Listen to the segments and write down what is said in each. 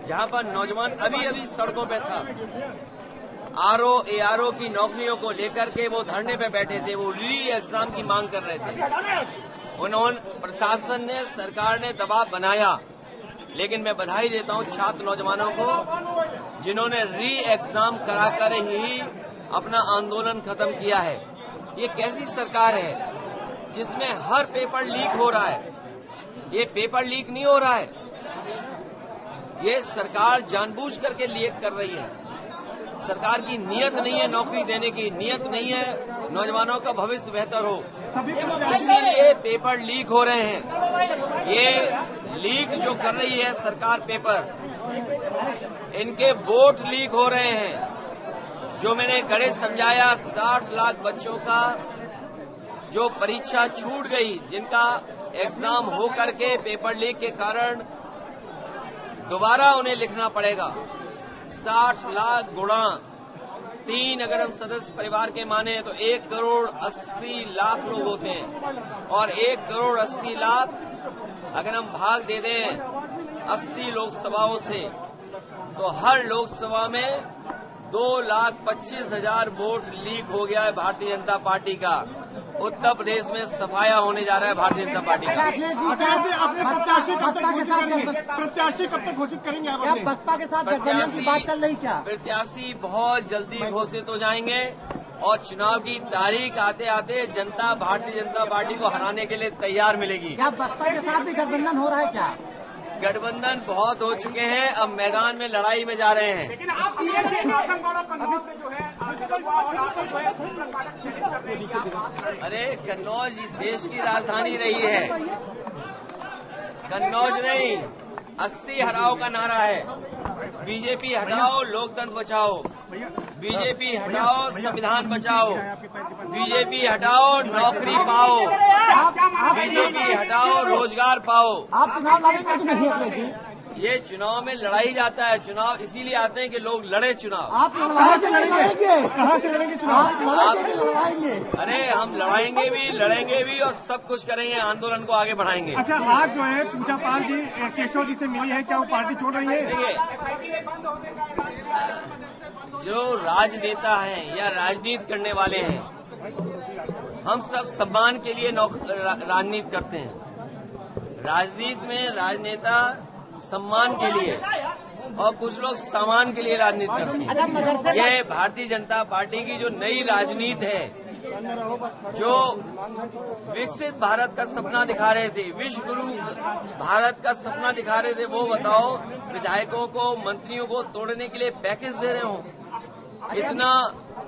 जहां पर नौजवान अभी अभी सड़कों पे था, आरओ एआरओ की नौकरियों को लेकर के वो धरने पे बैठे थे, वो री एग्जाम की मांग कर रहे थे। उन्होंने प्रशासन ने, सरकार ने दबाव बनाया, लेकिन मैं बधाई देता हूं छात्र नौजवानों को जिन्होंने री एग्जाम कराकर ही अपना आंदोलन खत्म किया है। ये कैसी सरकार है जिसमें हर पेपर लीक हो रहा है? ये पेपर लीक नहीं हो रहा है, ये सरकार जानबूझ करके लीक कर रही है। सरकार की नीयत नहीं है नौकरी देने की, नीयत नहीं है नौजवानों का भविष्य बेहतर हो, इसीलिए पेपर लीक हो रहे हैं। ये लीक जो कर रही है सरकार पेपर, इनके वोट लीक हो रहे हैं। जो मैंने गणित समझाया, 60 लाख बच्चों का जो परीक्षा छूट गई, जिनका एग्जाम हो करके पेपर लीक के कारण दोबारा उन्हें लिखना पड़ेगा। 60 लाख गुणा 3 अगर हम सदस्य परिवार के माने तो 1 करोड़ 80 लाख लोग होते हैं, और 1 करोड़ 80 लाख अगर हम भाग दे दें 80 लोकसभाओं से, तो हर लोकसभा में 2,25,000 वोट लीक हो गया है भारतीय जनता पार्टी का। उत्तर प्रदेश में सफाया होने जा रहा है भारतीय जनता पार्टी का। अपने प्रत्याशी कब तक घोषित करेंगे? आप बसपा के साथ गठबंधन की बात चल रही क्या? प्रत्याशी बहुत जल्दी घोषित हो जाएंगे, और चुनाव की तारीख आते आते जनता भारतीय जनता पार्टी को हराने के लिए तैयार मिलेगी। क्या बसपा के साथ भी गठबंधन हो रहा है क्या? गठबंधन बहुत हो चुके हैं, अब मैदान में लड़ाई में जा रहे हैं। लेकिन आप अरे कन्नौज देश की राजधानी रही है, कन्नौज नहीं। 80 हराओ का नारा है, बीजेपी हटाओ लोकतंत्र बचाओ, बीजेपी हटाओ संविधान बचाओ, बीजेपी हटाओ नौकरी पाओ, बीजेपी हटाओ रोजगार पाओ। आप चुनाव लड़ेंगे कि नहीं अखिलेश? ये चुनाव में लड़ाई जाता है, चुनाव इसीलिए आते हैं कि लोग लड़े चुनाव। आप कहाँ से लड़ेंगे? कहाँ से लड़ेंगे चुनाव? लड़ाएंगे? अरे हम लड़ाएंगे भी, लड़ेंगे भी, और सब कुछ करेंगे, आंदोलन को आगे बढ़ाएंगे। अच्छा, आज जो है पूजा पाल जी केशव जी से मिली है, क्या वो पार्टी छोड़ रही है? देखिए, जो राजनेता हैं या राजनीति करने वाले हैं, हम सब सम्मान के लिए राजनीति करते हैं। राजनीति में राजनेता सम्मान के लिए और कुछ लोग सामान के लिए राजनीति करते हैं। ये भारतीय जनता पार्टी की जो नई राजनीति है, जो विकसित भारत का सपना दिखा रहे थे, विश्व गुरु भारत का सपना दिखा रहे थे, वो बताओ विधायकों को, मंत्रियों को तोड़ने के लिए पैकेज दे रहे हो, इतना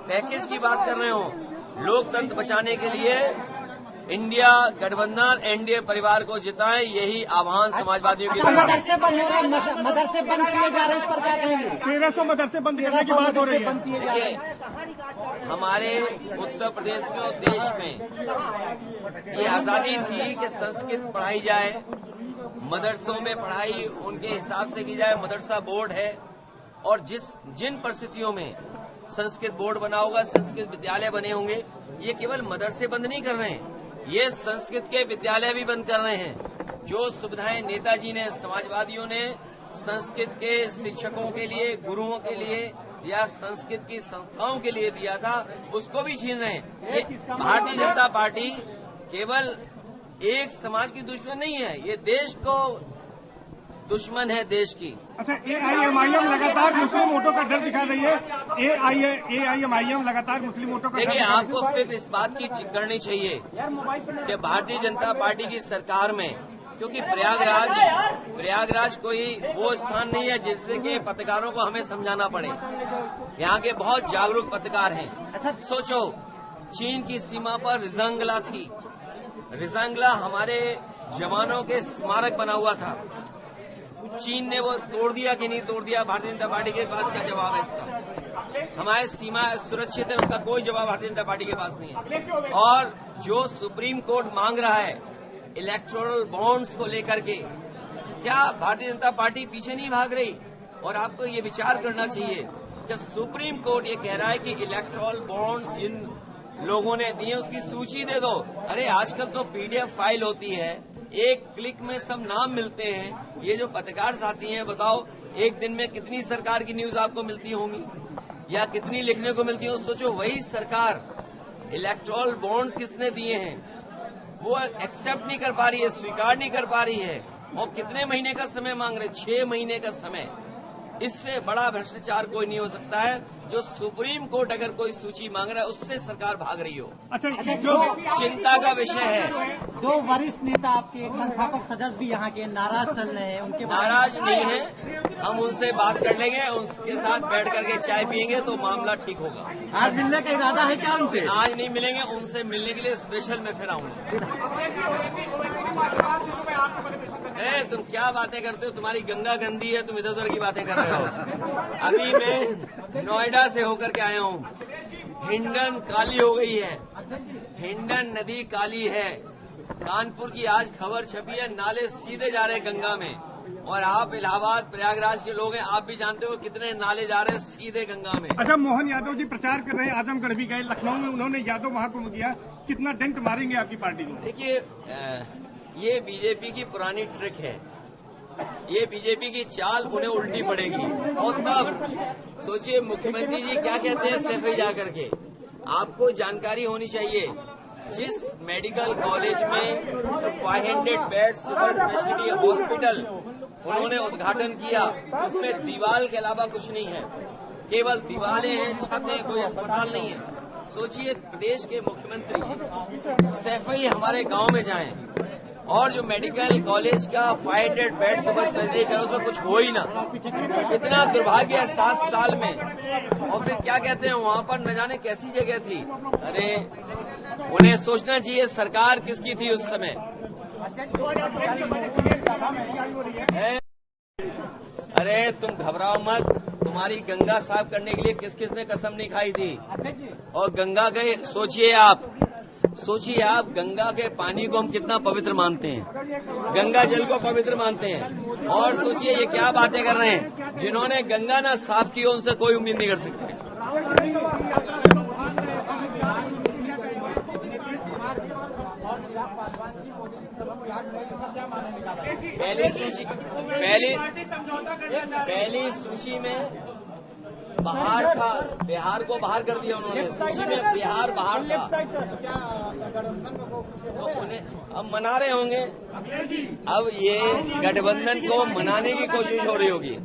पैकेज की बात कर रहे हो। लोकतंत्र बचाने के लिए इंडिया गठबंधन एनडीए परिवार को जिताएं, यही आह्वान समाजवादियों की तरफ से। मदरसे बंद किए जा रहे हैं, इस पर क्या कहेंगे? 1300 मदरसे बंद करने की बात हो रही है। हमारे उत्तर प्रदेश में और देश में ये आजादी थी कि संस्कृत पढ़ाई जाए, मदरसों में पढ़ाई उनके हिसाब से की जाए। मदरसा बोर्ड है, और जिन परिस्थितियों में संस्कृत बोर्ड बना होगा, संस्कृत विद्यालय बने होंगे, ये केवल मदरसे बंद नहीं कर रहे हैं, ये संस्कृत के विद्यालय भी बंद कर रहे हैं। जो सुविधाएं नेताजी ने, समाजवादियों ने संस्कृत के शिक्षकों के लिए, गुरुओं के लिए या संस्कृत की संस्थाओं के लिए दिया था, उसको भी छीन रहे हैं। ये भारतीय जनता पार्टी केवल एक समाज की दुश्मन नहीं है, ये देश को दुश्मन है, देश की। अच्छा, एआईएमआईएम लगातार मुस्लिम वोटों का डर दिखा रही है। एआईएमआईएम लगातार मुस्लिम वोटों का। देखिए, आपको फिक्र इस बात की करनी चाहिए कि भारतीय जनता पार्टी की सरकार में, क्योंकि प्रयागराज कोई वो स्थान नहीं है जिससे कि पत्रकारों को हमें समझाना पड़े। यहाँ के बहुत जागरूक पत्रकार हैं। सोचो, चीन की सीमा पर रिजांगला थी, रिजांगला हमारे जवानों के स्मारक बना हुआ था। चीन ने वो तोड़ दिया कि नहीं तोड़ दिया, भारतीय जनता पार्टी के पास क्या जवाब है इसका? हमारी सीमा सुरक्षित है, उसका कोई जवाब भारतीय जनता पार्टी के पास नहीं है। और जो सुप्रीम कोर्ट मांग रहा है इलेक्टोरल बॉन्ड्स को लेकर के, क्या भारतीय जनता पार्टी पीछे नहीं भाग रही? और आपको ये विचार करना चाहिए, जब सुप्रीम कोर्ट ये कह रहा है कि इलेक्टोरल बॉन्ड्स जिन लोगों ने दिए उसकी सूची दे दो। अरे आजकल तो पीडीएफ फाइल होती है, एक क्लिक में सब नाम मिलते हैं। ये जो पत्रकार साथी हैं, बताओ एक दिन में कितनी सरकार की न्यूज आपको मिलती होंगी या कितनी लिखने को मिलती हो? सोचो, वही सरकार इलेक्टोरल बॉन्ड्स किसने दिए हैं वो एक्सेप्ट नहीं कर पा रही है, स्वीकार नहीं कर पा रही है, और कितने महीने का समय मांग रहे? 6 महीने का समय। इससे बड़ा भ्रष्टाचार कोई नहीं हो सकता है। जो सुप्रीम कोर्ट अगर कोई सूची मांग रहा है उससे सरकार भाग रही हो, अच्छा, जो चिंता का विषय है। 2 वरिष्ठ नेता आपके संस्थापक सदस्य भी यहाँ के नाराज चल रहे हैं, उनके नाराज नहीं है, हम उनसे बात कर लेंगे, उनके साथ बैठ करके चाय पियेंगे तो मामला ठीक होगा। आज मिलने का इरादा है क्या उनसे? आज नहीं मिलेंगे, उनसे मिलने के लिए स्पेशल मैं फिर आऊंगा। तुम क्या बातें करते हो? तुम्हारी गंगा गंदी है, तुम इधर उधर की बातें कर रहे हो। अभी मैं नोएडा से होकर के आया हूँ। हिंडन काली हो गई है, हिंडन नदी काली है। कानपुर की आज खबर छपी है, नाले सीधे जा रहे हैं गंगा में, और आप इलाहाबाद प्रयागराज के लोग हैं, आप भी जानते हो कितने नाले जा रहे हैं सीधे गंगा में। अच्छा, मोहन यादव जी प्रचार कर रहे हैं, आजमगढ़ भी गए, लखनऊ में उन्होंने यादव महाकुंभ किया, कितना डेंट मारेंगे आपकी पार्टी को? देखिए, ये बीजेपी की पुरानी ट्रिक है, ये बीजेपी की चाल उन्हें उल्टी पड़ेगी। और तब सोचिए मुख्यमंत्री जी क्या कहते हैं सैफई जाकर के। आपको जानकारी होनी चाहिए, जिस मेडिकल कॉलेज में 500 बेड सुपर स्पेशलिटी हॉस्पिटल उन्होंने उद्घाटन किया, उसमें दीवार के अलावा कुछ नहीं है, केवल दीवारें हैं, छत है, कोई अस्पताल नहीं है। सोचिए प्रदेश के मुख्यमंत्री सैफई हमारे गांव में जाएं और जो मेडिकल कॉलेज का 500 बेड सुपर स्पेशलिटी है उसमें कुछ हो ही ना। इतना दुर्भाग्य है 7 साल में। और फिर क्या कहते हैं वहां पर न जाने कैसी जगह थी। अरे उन्हें सोचना चाहिए सरकार किसकी थी उस समय। अरे तुम घबराओ मत, तुम्हारी गंगा साफ करने के लिए किस किसने कसम नहीं खाई थी। और गंगा गए, सोचिए आप गंगा के पानी को हम कितना पवित्र मानते हैं, गंगा जल को पवित्र मानते हैं। और सोचिए ये क्या बातें कर रहे हैं, जिन्होंने गंगा ना साफ की उनसे कोई उम्मीद नहीं कर सकते। पहली सूची में बाहर था, बिहार को बाहर कर दिया उन्होंने, सूची में बिहार बाहर था। तो उन्हें अब मना रहे होंगे, अब ये गठबंधन को मनाने की कोशिश हो रही होगी।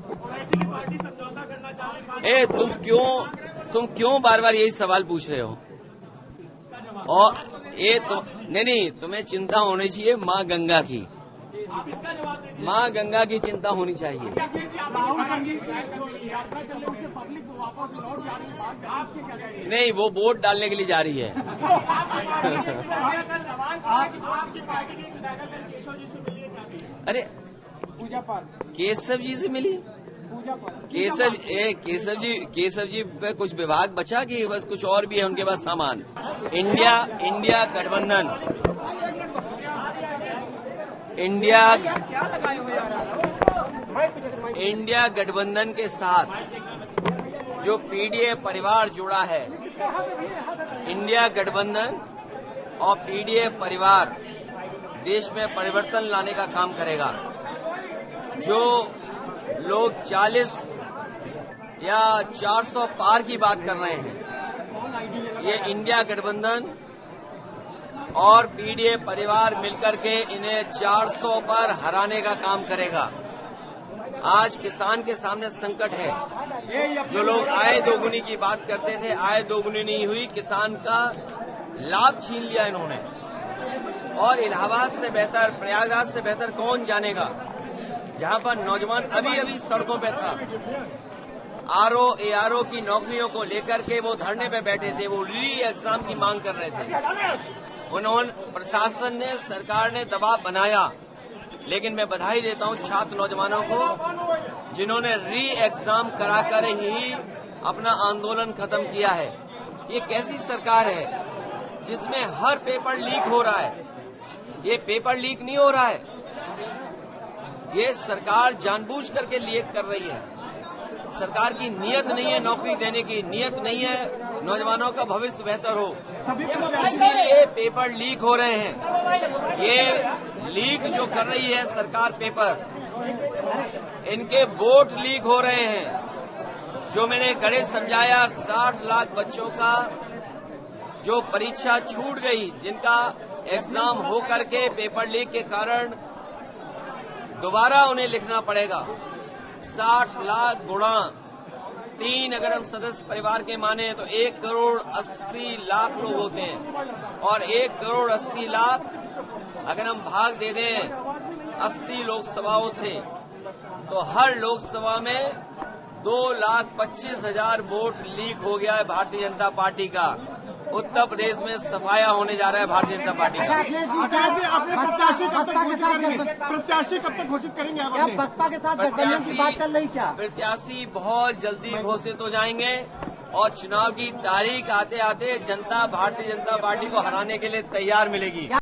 तुम क्यों बार बार यही सवाल पूछ रहे हो? और ये तो नहीं, तुम्हें चिंता होनी चाहिए माँ गंगा की, माँ गंगा की चिंता होनी चाहिए। नहीं, वो वोट डालने के लिए जा रही है। अरे केशव जी से मिली? केशव जी पे कुछ विभाग बचा कि बस कुछ और भी है उनके पास सामान? इंडिया गठबंधन के साथ जो पीडीए परिवार जुड़ा है, इंडिया गठबंधन और पीडीए परिवार देश में परिवर्तन लाने का काम करेगा। जो लोग 40 या 400 पार की बात कर रहे हैं, ये इंडिया गठबंधन और पीडीए परिवार मिलकर के इन्हें 400 पर हराने का काम करेगा। आज किसान के सामने संकट है। जो लोग आय दोगुनी की बात करते थे, आय दोगुनी नहीं हुई, किसान का लाभ छीन लिया इन्होंने। और इलाहाबाद से बेहतर, प्रयागराज से बेहतर कौन जानेगा, जहां पर नौजवान अभी सड़कों पे था। ARO की नौकरियों को लेकर के वो धरने पे बैठे थे, वो री एग्जाम की मांग कर रहे थे। प्रशासन ने, सरकार ने दबाव बनाया, लेकिन मैं बधाई देता हूं छात्र नौजवानों को जिन्होंने री एग्जाम कराकर ही अपना आंदोलन खत्म किया है। ये कैसी सरकार है जिसमें हर पेपर लीक हो रहा है? ये पेपर लीक नहीं हो रहा है, ये सरकार जानबूझ करके लीक कर रही है। सरकार की नीयत नहीं है नौकरी देने की, नीयत नहीं है नौजवानों का भविष्य बेहतर हो, इसीलिए पेपर लीक हो रहे हैं। ये लीक जो कर रही है सरकार पेपर, इनके वोट लीक हो रहे हैं। जो मैंने गणित समझाया, 60 लाख बच्चों का जो परीक्षा छूट गई, जिनका एग्जाम हो करके पेपर लीक के कारण दोबारा उन्हें लिखना पड़ेगा, 60 लाख गुणा 3 अगर हम सदस्य परिवार के माने तो 1 करोड़ 80 लाख लोग होते हैं। और 1 करोड़ 80 लाख अगर हम भाग दे दें 80 लोकसभाओं से, तो हर लोकसभा में 2,25,000 वोट लीक हो गया है भारतीय जनता पार्टी का। उत्तर प्रदेश में सफाया होने जा रहा है भारतीय जनता पार्टी का। अखिलेश जी, अपने प्रत्याशी कब तक घोषित करेंगे? प्रत्याशी कब तक घोषित करेंगे आप? क्या बसपा के साथ गठबंधन की बात चल रही क्या? प्रत्याशी बहुत जल्दी घोषित हो जाएंगे और चुनाव की तारीख आते आते जनता भारतीय जनता पार्टी को हराने के लिए तैयार मिलेगी।